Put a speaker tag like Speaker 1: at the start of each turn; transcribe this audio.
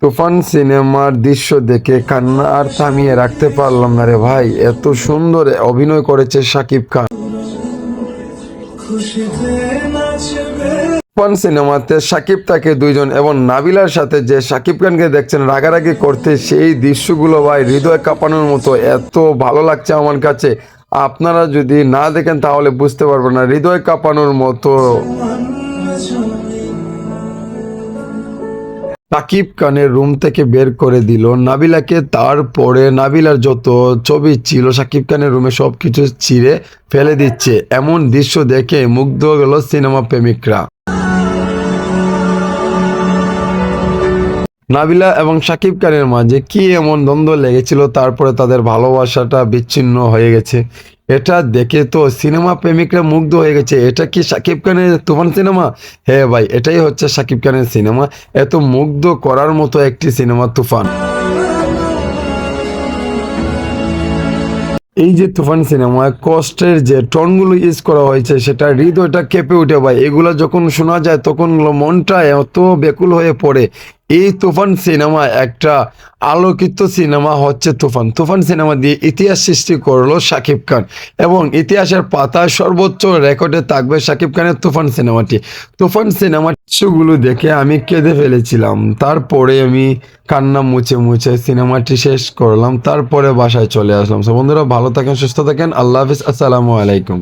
Speaker 1: তুফান সিনেমার দৃশ্য দেখে কান্না আর থামিয়ে রাখতে পারলাম না রে ভাই। এত সুন্দর অভিনয় করেছে শাকিব খান। তুফান সিনেমাতে শাকিব তাকে দুইজন এবং নাবিলার সাথে যে শাকিব খানকে দেখছেন রাগারাগি করতে, সেই দৃশ্যগুলো ভাই হৃদয় কাঁপানোর মতো। এত ভালো লাগছে আমার কাছে, আপনারা যদি না দেখেন তাহলে বুঝতে পারবেন না, হৃদয় কাঁপানোর মতো। শাকিব খানের রুম থেকে বের করে দিল নাবিলাকে, তারপরে নাবিলার যত ছবি ছিল শাকিব খানের রুমে সবকিছু ছিঁড়ে ফেলে দিচ্ছে। এমন দৃশ্য দেখে মুগ্ধ হয়ে গেল সিনেমা প্রেমিকরা। নাবিলা এবং শাকিব খানের মাঝে কি এমন দ্বন্দ্ব লেগেছিল, তারপরে তাদের ভালোবাসাটা বিচ্ছিন্ন হয়ে গেছে। এটা দেখে তো সিনেমা প্রেমিকরা মুগ্ধ হয়ে গেছে। এটা কি শাকিব খানের তুফান সিনেমা? হ্যাঁ ভাই, এটাই হচ্ছে শাকিব খানের সিনেমা। এত মুগ্ধ করার মতো একটি সিনেমা তুফান। এই যে তুফান সিনেমায় কষ্টের যে টোনগুলো ইউজ করা হয়েছে, সেটা হৃদয়টা কেঁপে উঠে ভাই। এগুলো যখন শোনা যায় তখন মনটা এত ব্যাকুল হয়ে পড়ে। এই তুফান সিনেমা একটা আলোকিত সিনেমা হচ্ছে তুফান। তুফান সিনেমা দিয়ে ইতিহাস সৃষ্টি করলো শাকিব খান, এবং ইতিহাসের পাতায় সর্বোচ্চ রেকর্ডে থাকবে শাকিব খানের তুফান সিনেমাটি। তুফান সিনেমার দৃশ্যগুলো দেখে আমি কেঁদে ফেলেছিলাম। তারপরে আমি কান্না মুছে মুছে সিনেমাটি শেষ করলাম, তারপরে বাসায় চলে আসলাম। বন্ধুরা ভালো থাকেন, সুস্থ থাকেন, আল্লাহ হাফিজ, আসসালামু আলাইকুম।